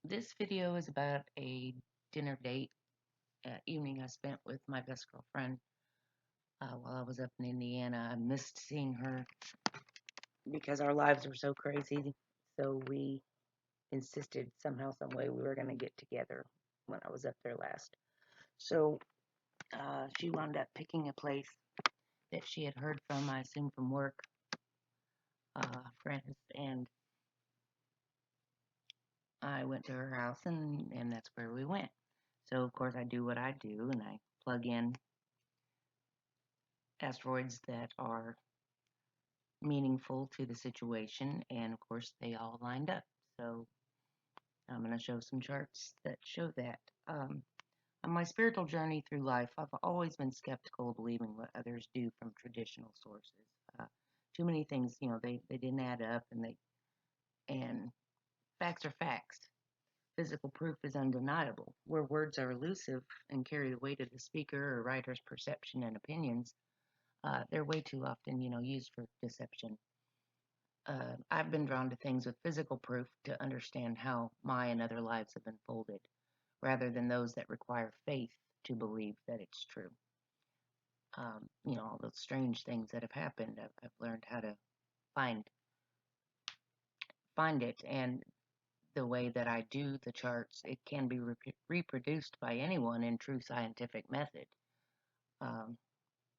This video is about a dinner date evening I spent with my best girlfriend while I was up in Indiana. I missed seeing her because our lives were so crazy. So we insisted somehow, some way we were going to get together when I was up there last. So she wound up picking a place that she had heard from, I assume from work friends, and I went to her house, and that's where we went. So of course I do what I do, and I plug in asteroids that are meaningful to the situation, and of course they all lined up. So I'm going to show some charts that show that. On my spiritual journey through life, I've always been skeptical of believing what others do from traditional sources. Uh, Too many things, they didn't add up, and facts are facts. Physical proof is undeniable. Where words are elusive and carry the weight of the speaker or writer's perception and opinions, they're way too often, used for deception. I've been drawn to things with physical proof to understand how my and other lives have unfolded, rather than those that require faith to believe that it's true. All those strange things that have happened, I've learned how to find find it, and the way that I do the charts, it can be reproduced by anyone in true scientific method. Um,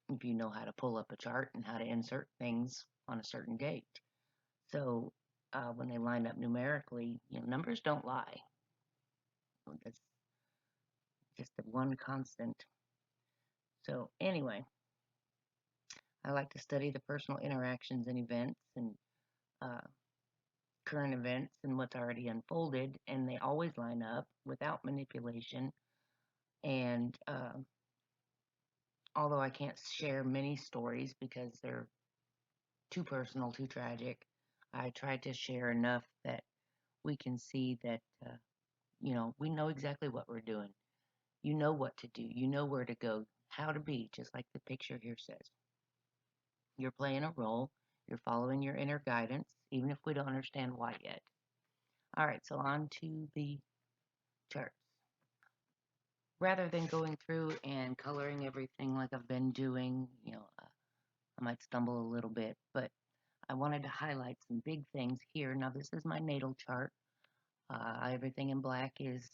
if you know how to pull up a chart and how to insert things on a certain date. So when they line up numerically, numbers don't lie. That's just the one constant. So anyway, I like to study the personal interactions and events and uh, current events and what's already unfolded, and they always line up without manipulation. And although I can't share many stories because they're too personal, too tragic, I try to share enough that we can see that, we know exactly what we're doing. You know what to do. You know where to go, how to be, just like the picture here says. You're playing a role. You're following your inner guidance, even if we don't understand why yet. All right, so on to the charts. Rather than going through and coloring everything like I've been doing, I might stumble a little bit, but I wanted to highlight some big things here. Now, this is my natal chart. Everything in black is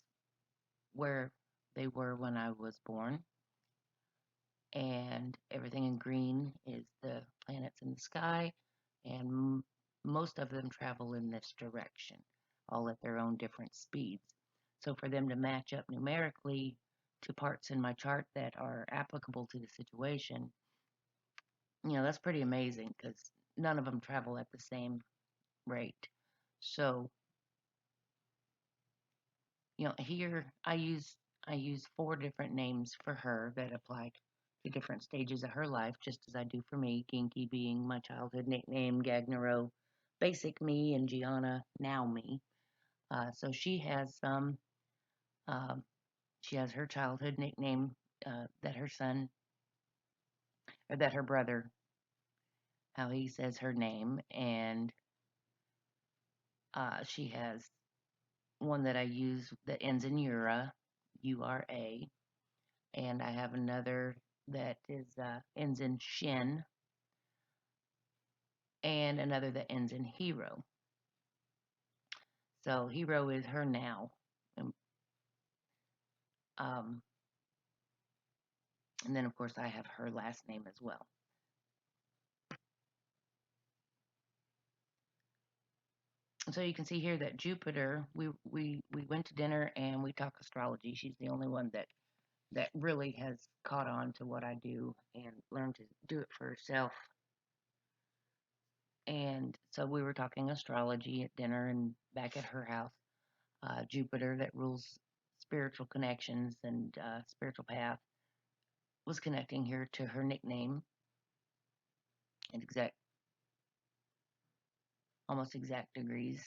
where they were when I was born, and everything in green is the planets in the sky, and most of them travel in this direction, all at their own different speeds. So for them to match up numerically to parts in my chart that are applicable to the situation, that's pretty amazing because none of them travel at the same rate. So, here I use four different names for her that apply to different stages of her life, just as I do for me. Ginky being my childhood nickname, Gagnero, basic me, and Gianna, now me. So she has some. Um, she has her childhood nickname that her son or that her brother, how he says her name, and she has one that I use that ends in Ura, Ura, and I have another that is ends in Shin, and another that ends in Hero. So Hero is her now, and, um, and then of course I have her last name as well. So you can see here that Jupiter, we went to dinner and we talked astrology. She's the only one that really has caught on to what I do and learned to do it for herself. And so we were talking astrology at dinner and back at her house. Jupiter, that rules spiritual connections and spiritual path, was connecting here to her nickname in almost exact degrees.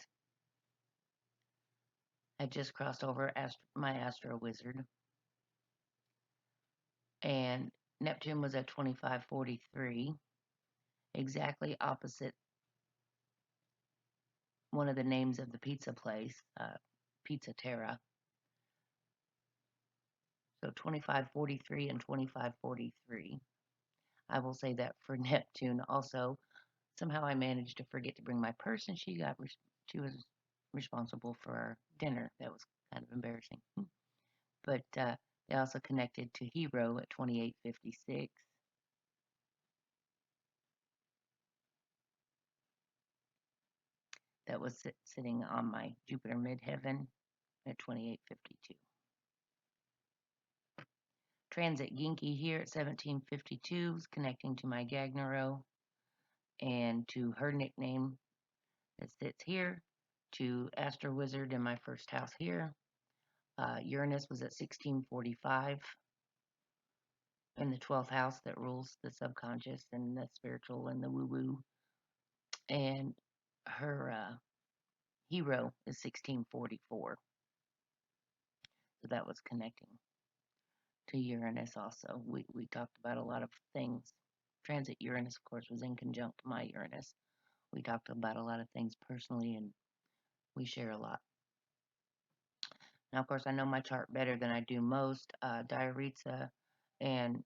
I just crossed over my Astro Wizard, and Neptune was at 2543, exactly opposite one of the names of the pizza place. Pizza Terra. So 2543 and 2543. I will say that for Neptune also. Somehow I managed to forget to bring my purse, and she was responsible for our dinner. That was kind of embarrassing. But they also connected to Hero at 2856. That was sitting on my Jupiter midheaven at 2852. Transit Ginkgo here at 1752 is connecting to my Gagnero and to her nickname that sits here, to Astro Wizard in my first house here. Uranus was at 1645 in the 12th house that rules the subconscious and the spiritual and the woo-woo. And her hero is 1644. So that was connecting to Uranus also. We talked about a lot of things. Transit Uranus, of course, was in conjunct my Uranus. We talked about a lot of things personally, and we share a lot. Now, of course, I know my chart better than I do most. Diaritza and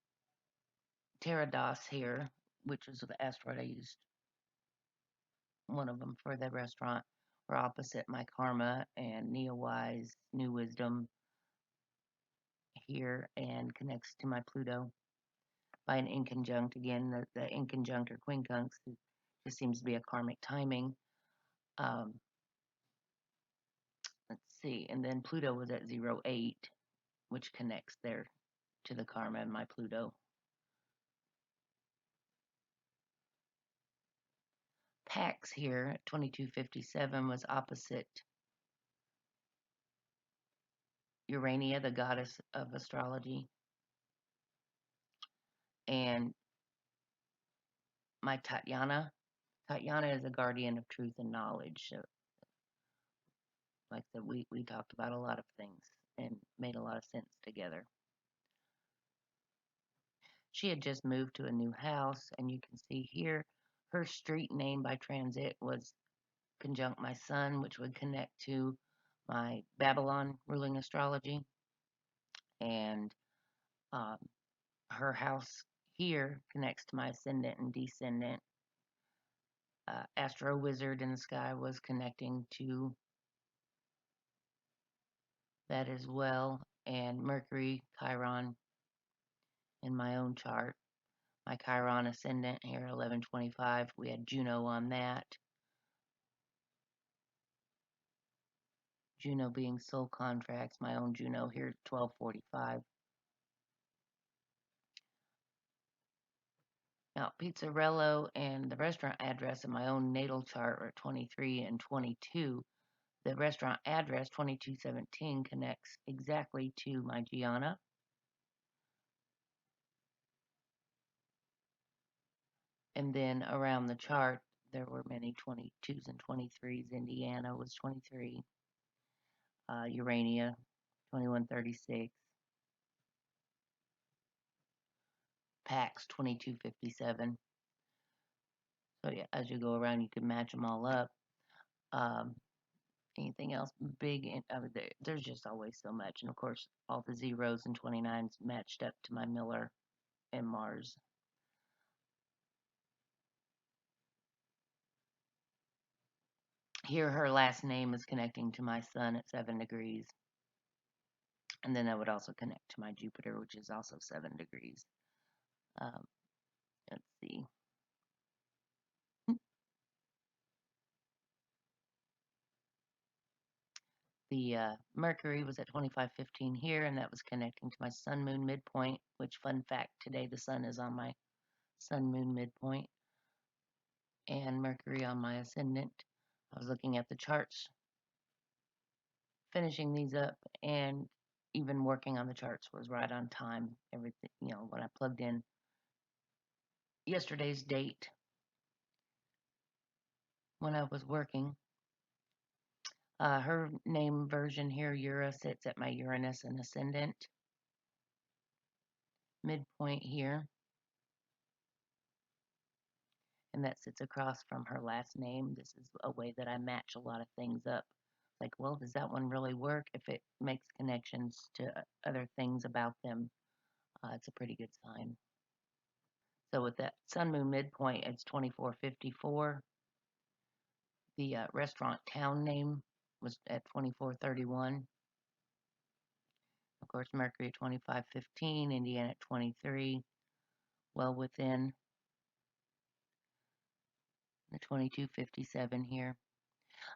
Terradas here, which is the asteroid I used, one of them for the restaurant, were opposite my karma and Neowise, New Wisdom here, and connects to my Pluto by an inconjunct. Again, the inconjunct or quincunx just seems to be a karmic timing. Let's see, and then Pluto was at 08, which connects there to the karma and my Pluto. Pax here at 2257 was opposite Urania, the goddess of astrology, and my Tatiana. Tatiana is a guardian of truth and knowledge. So, like I said, we talked about a lot of things and made a lot of sense together. She had just moved to a new house, and you can see here her street name by transit was conjunct my sun, which would connect to my Babylon ruling astrology. And her house here connects to my ascendant and descendant. Astro Wizard in the sky was connecting to that as well. And Mercury, Chiron in my own chart. My Chiron ascendant here, 1125. We had Juno on that. Juno being soul contracts. My own Juno here, 1245. Now, Pizzarello and the restaurant address in my own natal chart are 23 and 22. The restaurant address, 2217, connects exactly to my Gianna. And then around the chart, there were many 22s and 23s. Indiana was 23. Urania, 2136. Pax, 2257. So yeah, as you go around, you can match them all up. Anything else big? There's just always so much. And of course, all the zeros and 29s matched up to my Miller and Mars. Here, her last name is connecting to my sun at 7 degrees. And then that would also connect to my Jupiter, which is also 7 degrees. Let's see. The Mercury was at 2515 here, and that was connecting to my sun moon midpoint, which, fun fact, today the sun is on my sun moon midpoint, and Mercury on my ascendant. I was looking at the charts, finishing these up, and even working on the charts was right on time. Everything, when I plugged in yesterday's date when I was working. Her name version here, Ura, sits at my Uranus and ascendant midpoint here. And that sits across from her last name. This is a way that I match a lot of things up Like, well, does that one really work? If it makes connections to other things about them, it's a pretty good sign. So with that sun moon midpoint, it's 2454. The restaurant town name was at 2431. Of course, Mercury at 2515, Indiana at 23, well within the 2257 here.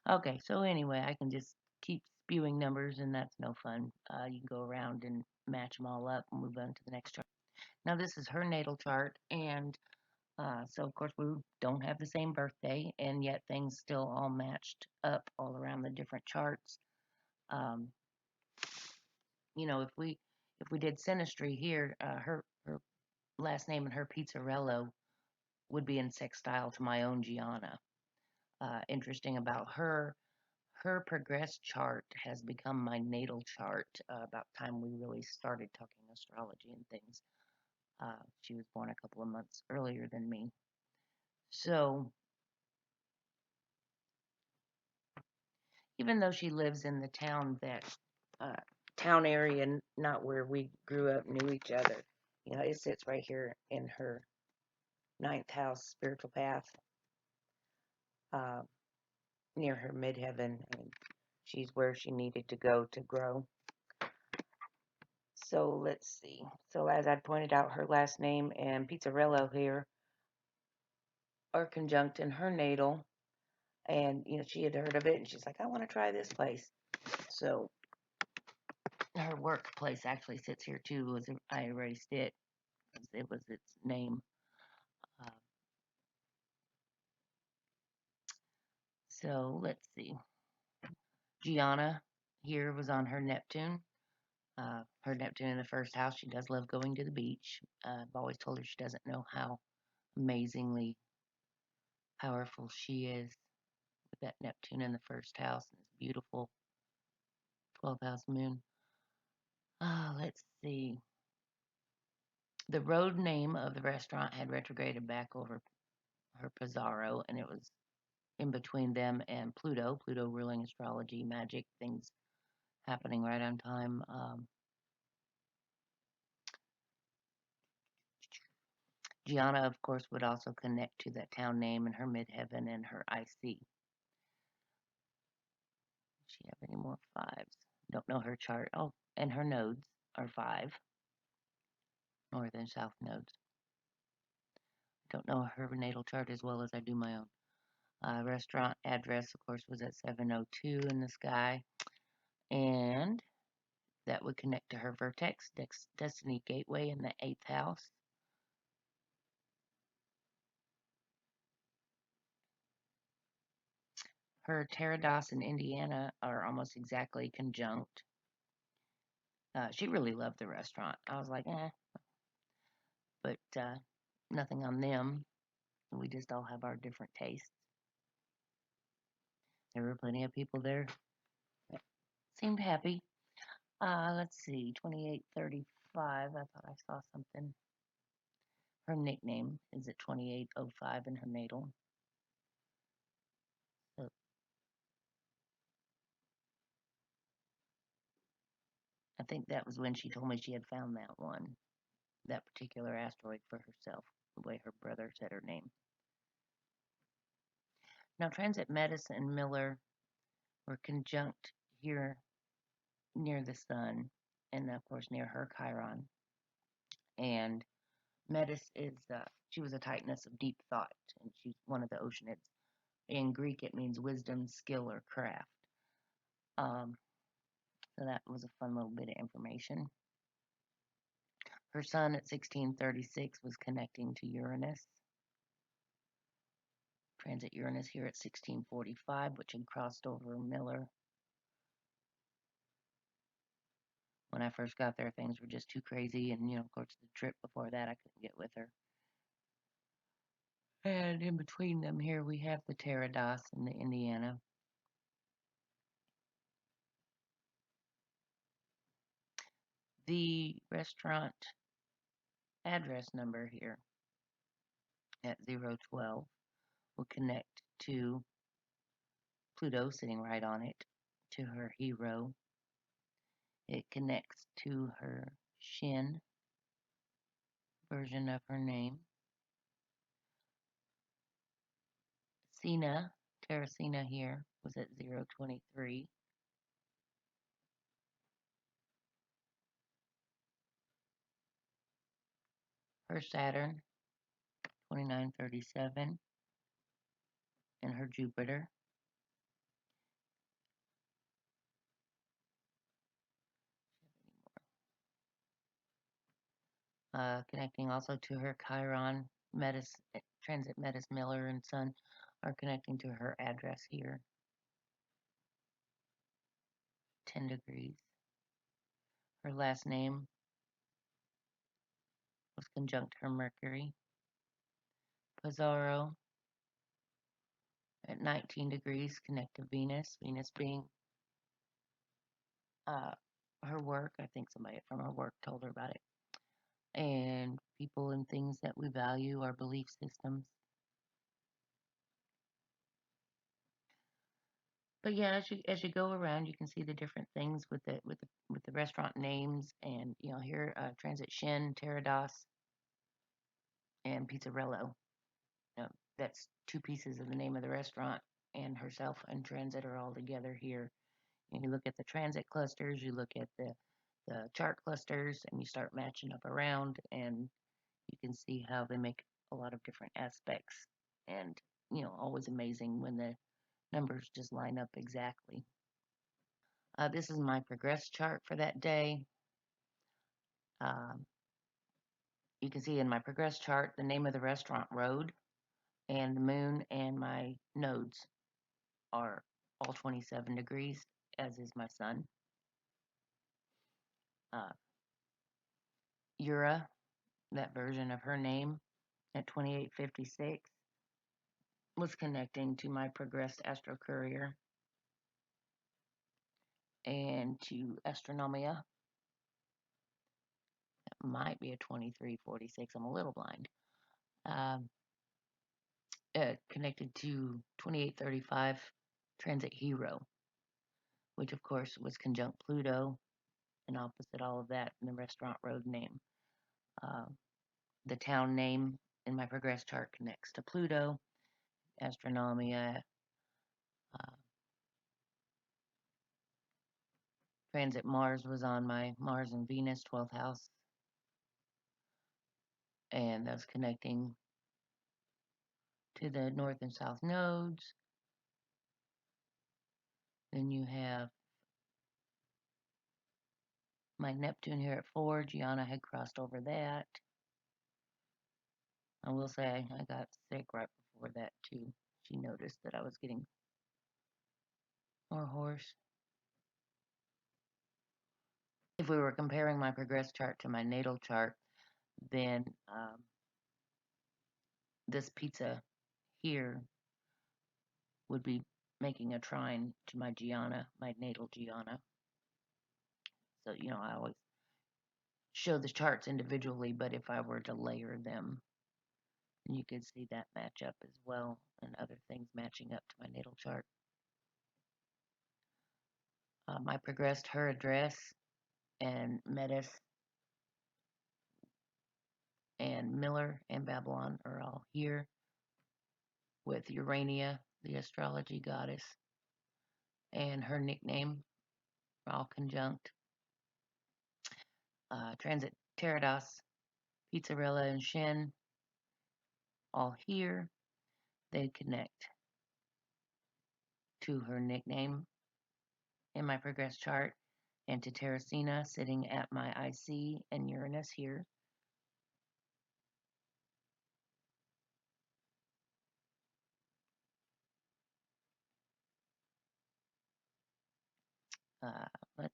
Okay, so anyway, I can just keep spewing numbers, and that's no fun. You can go around and match them all up and move on to the next chart. Now, this is her natal chart, and so of course we don't have the same birthday, and yet things still all matched up all around the different charts. Um, you know, if we did synastry here, her last name and her Pizzarello would be in sextile to my own Gianna. Interesting about her progressed chart has become my natal chart about time we really started talking astrology and things. She was born a couple of months earlier than me. So even though she lives in the uh, town area, not where we grew up, knew each other, you know, it sits right here in her ninth house spiritual path, uh, near her midheaven, and she's where she needed to go to grow. So let's see. So as I pointed out, her last name and Pizzarello here are conjunct in her natal, and you know she had heard of it, and she's like, I want to try this place. So her workplace actually sits here too. I erased it because it was its name. Uh, so let's see. Gianna here was on her Neptune. Her Neptune in the first house. She does love going to the beach. I've always told her she doesn't know how amazingly powerful she is with that Neptune in the first house and this beautiful 12th house moon. Let's see. The road name of the restaurant had retrograded back over her Pizzaro, and it was in between them and Pluto. Pluto ruling astrology, magic, things happening right on time. Gianna, of course, would also connect to that town name and her midheaven and her IC. Does she have any more fives? Don't know her chart. Oh, and her nodes are 5, north and south nodes. Don't know her natal chart as well as I do my own. Restaurant address, of course, was at 702 in the sky, and that would connect to her vertex, destiny gateway in the 8th house. Her Terradas in Indiana are almost exactly conjunct. She really loved the restaurant. I was like, but nothing on them. We just all have our different tastes. There were plenty of people there that seemed happy. Let's see, 2835. I thought I saw something. Her nickname is at 2805 in her natal. So I think that was when she told me she had found that particular asteroid for herself, the way her brother said her name. Now, transit Metis and Miller were conjunct here near the sun, and of course near her Chiron. And Metis she was a Titaness of deep thought, and she's one of the Oceanids. In Greek, it means wisdom, skill, or craft. So that was a fun little bit of information. Her sun at 1636 was connecting to Uranus. Transit Uranus here at 1645, which had crossed over Miller. When I first got there, things were just too crazy, and of course, the trip before that, I couldn't get with her. And in between them here, we have the Terradas and the Indiana. The restaurant address number here at 012 will connect to Pluto sitting right on it, to her hero. It connects to her Shin version of her name. Cena, Terracina here, was at 023. Her Saturn, 2937. And her Jupiter. Connecting also to her Chiron, Transit Metis Miller and Sun are connecting to her address here, 10 degrees. Her last name was conjunct her Mercury. Pizzaro at 19 degrees, connect to Venus. Venus being her work. I think somebody from her work told her about it. And people and things that we value, our belief systems. But yeah, as you go around, you can see the different things with the restaurant names, and here Transit Shin, Terradas, and Pizzarello. That's two pieces of the name of the restaurant, and herself and Transit are all together here. And you look at the transit clusters, you look at the chart clusters, and you start matching up around, and you can see how they make a lot of different aspects. And always amazing when the numbers just line up exactly. This is my progress chart for that day. Um, you can see in my progress chart the name of the restaurant road, and the moon and my nodes are all 27 degrees, as is my sun. Ura, that version of her name, at 2856, was connecting to my progressed astro courier and to astronomia. That might be a 2346. I'm a little blind. Connected to 2835 transit hero, which of course was conjunct Pluto, and opposite all of that in the restaurant road name. The town name in my progress chart connects to Pluto, astronomia, transit Mars was on my Mars and Venus 12th house, and that's connecting to the north and south nodes. Then you have my Neptune here at 4. Gianna had crossed over that. I will say I got sick right before that too. She noticed that I was getting more hoarse. If we were comparing my progress chart to my natal chart, then this pizza here would be making a trine to my Gianna, my natal Gianna. So, I always show the charts individually, but if I were to layer them, you could see that match up as well, and other things matching up to my natal chart. My progressed her address and Metis and Miller and Babylon are all here, with Urania, the astrology goddess, and her nickname are all conjunct. Transit Terradas, Pizzarello, and Shin all here. They connect to her nickname in my progress chart, and to Terracina sitting at my IC, and Uranus here. Let's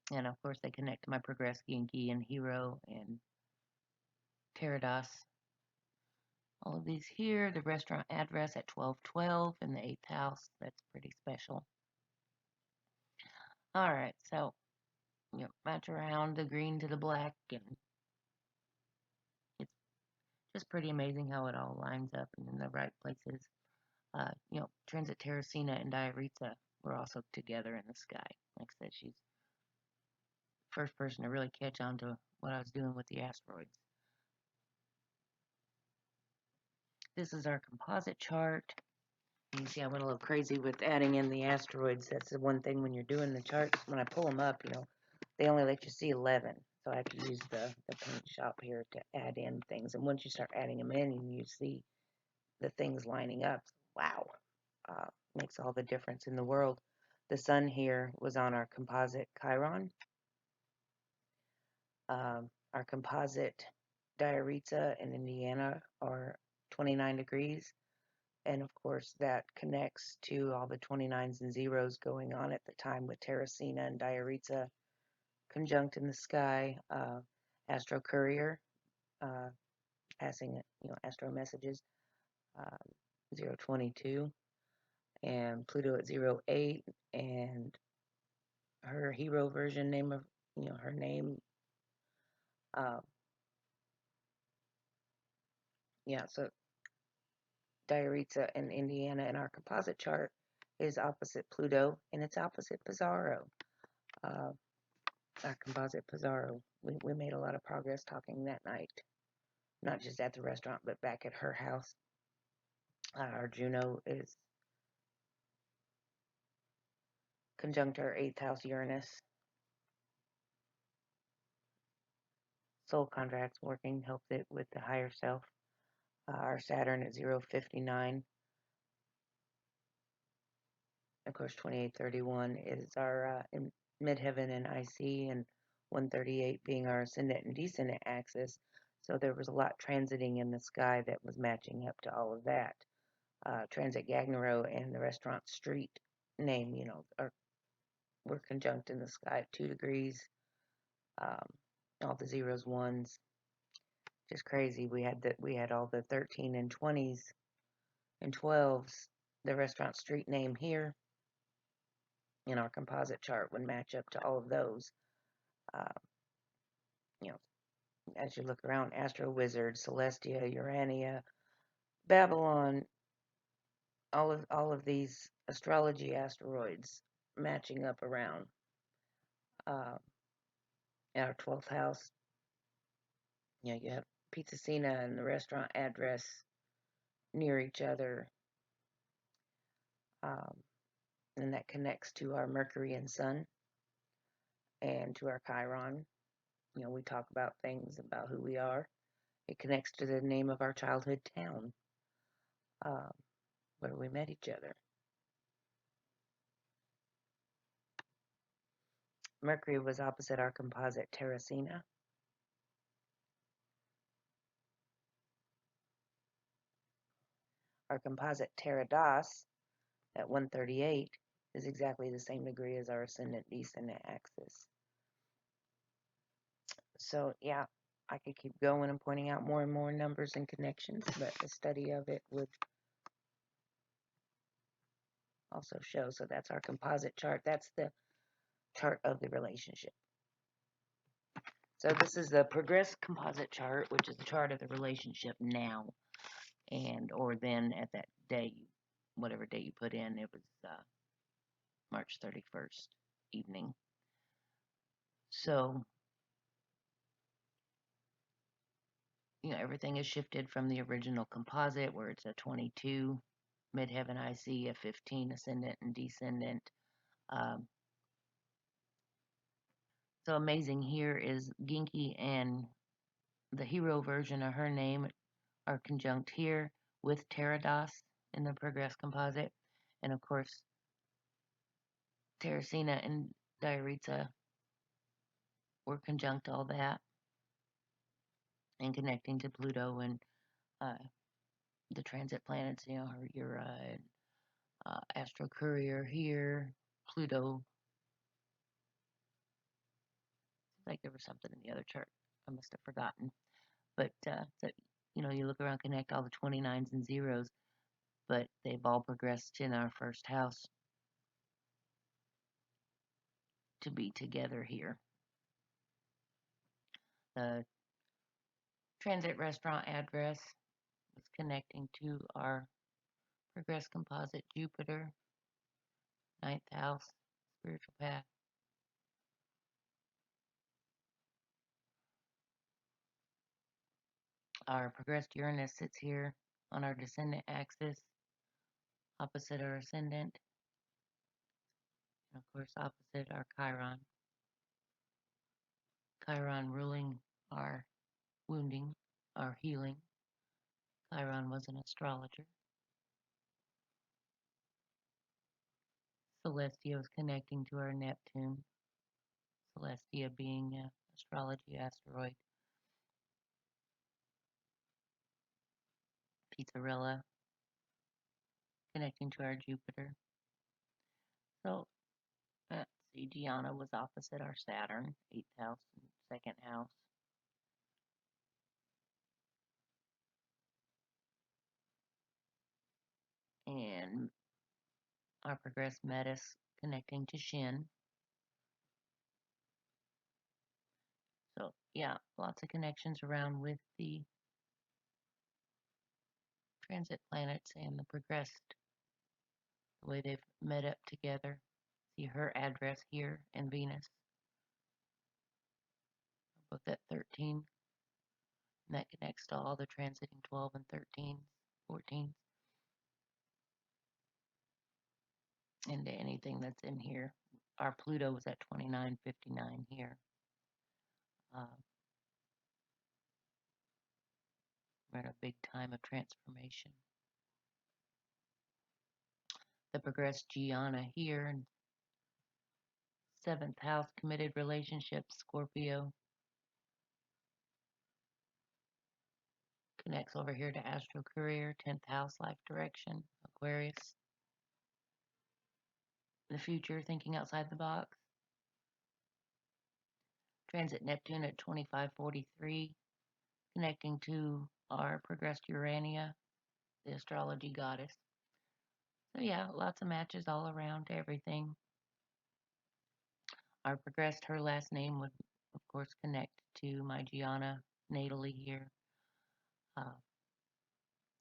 see. And of course, they connect to my progress Genki and Hero and Terradas. All of these here. The restaurant address at 1212 in the 8th house. That's pretty special. All right, so match around the green to the black, and it's just pretty amazing how it all lines up and in the right places. Transit Terracina and Diaritza were also together in the sky. Like I said, she's the first person to really catch on to what I was doing with the asteroids. This is our composite chart. You see, I went a little crazy with adding in the asteroids. That's the one thing when you're doing the charts. When I pull them up, they only let you see 11. So I have to use the paint shop here to add in things. And once you start adding them in, you see the things lining up. Wow. Makes all the difference in the world. The sun here was on our composite Chiron. Our composite Diaritza in Indiana are 29 degrees. And of course, that connects to all the 29s and zeros going on at the time with Terracina and Diaritza conjunct in the sky. Astro Courier passing, astro messages, 022, and Pluto at 08, and her hero version name of, her name. So Diaritza in Indiana in our composite chart is opposite Pluto, and it's opposite Pizzaro. Our composite Pizzaro. We made a lot of progress talking that night, not just at the restaurant, but back at her house. Our Juno is conjunct our 8th house Uranus. Soul contracts working helps it with the higher self. Our Saturn at 059. Of course, 2831 is our midheaven and IC, and 138 being our ascendant and descendant axis. So there was a lot transiting in the sky that was matching up to all of that. Transit Gagnero and the restaurant street name, were conjunct in the sky at 2 degrees. All the zeros, ones, just crazy. We had all the 13 and 20s and 12s. The restaurant street name here in our composite chart would match up to all of those. As you look around, Astro Wizard, Celestia, Urania, Babylon, all of these astrology asteroids matching up around our 12th house. You have Pizzarello and the restaurant address near each other, and that connects to our Mercury and Sun and to our Chiron. We talk about things about who we are. It connects to the name of our childhood town, where we met each other. Mercury was opposite our composite Terracina. Our composite Terradas at 138 is exactly the same degree as our ascendant-descendant axis. So, yeah, I could keep going and pointing out more and more numbers and connections, but the study of it would also show. So that's our composite chart. That's the chart of the relationship. So this is the progressed composite chart, which is the chart of the relationship now, or then at that day, whatever date you put in. It was March 31st evening. So, everything is shifted from the original composite, where it's a 22 midheaven IC, a 15 ascendant and descendant. So amazing here is Ginky and the hero version of her name are conjunct here with Terradas in the progress composite. And of course, Terracina and Diaritza were conjunct all that and connecting to Pluto and the transit planets, her Ura and Astro Courier here, Pluto. Like there was something in the other chart I must have forgotten. But, you look around, connect all the 29s and zeros, but they've all progressed in our first house to be together here. The transit restaurant address was connecting to our Progress Composite Jupiter, ninth house, spiritual path. Our progressed Uranus sits here on our descendant axis, opposite our ascendant, and of course opposite our Chiron. Chiron ruling our wounding, our healing. Chiron was an astrologer. Celestia was connecting to our Neptune. Celestia being an astrology asteroid. Pizzarello connecting to our Jupiter. So let's see, Gianna was opposite our Saturn, 8th house and 2nd house. And our progressed Metis connecting to Shin. So yeah, lots of connections around with the transit planets and the progressed, the way they've met up together. See her address here in Venus, both at 13. And that connects to all the transiting 12 and 13, 14, and to anything that's in here. Our Pluto was at 2959 here. We're at a big time of transformation. The progressed Gianna here in 7th house, committed relationships, Scorpio. Connects over here to astro career, 10th house, life direction, Aquarius. The future, thinking outside the box. Transit Neptune at 2543, connecting to our progressed Urania, the astrology goddess. So yeah, lots of matches all around to everything. Our progressed, her last name would, of course, connect to my Gianna natally here.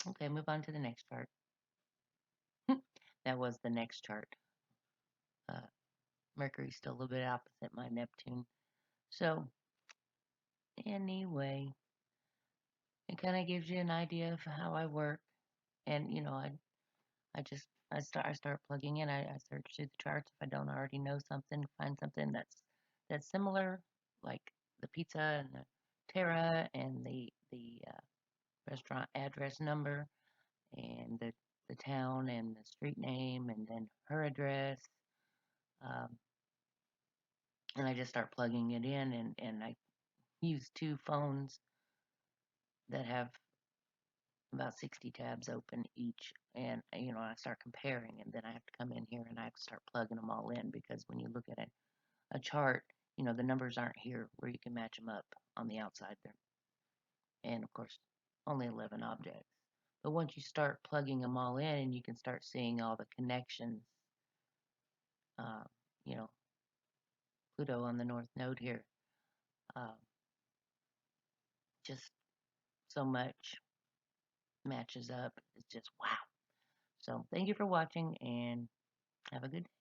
Okay, move on to the next chart. That was the next chart. Mercury's still a little bit opposite my Neptune. So, anyway, it kind of gives you an idea of how I work. And, you know, I start plugging in. I search through the charts if I don't already know something, find something that's similar, like the pizza and the Terra and the restaurant address number and the town and the street name and then her address. And I just start plugging it in, and I use two phones that have about 60 tabs open each, and you know, I start comparing, and then I have to come in here and I have to start plugging them all in, because when you look at a chart, you know, the numbers aren't here where you can match them up on the outside there. And of course, only 11 objects. But once you start plugging them all in, and you can start seeing all the connections, uh, you know, Pluto on the north node here, uh, just so much matches up. It's just wow. So thank you for watching, and have a good day.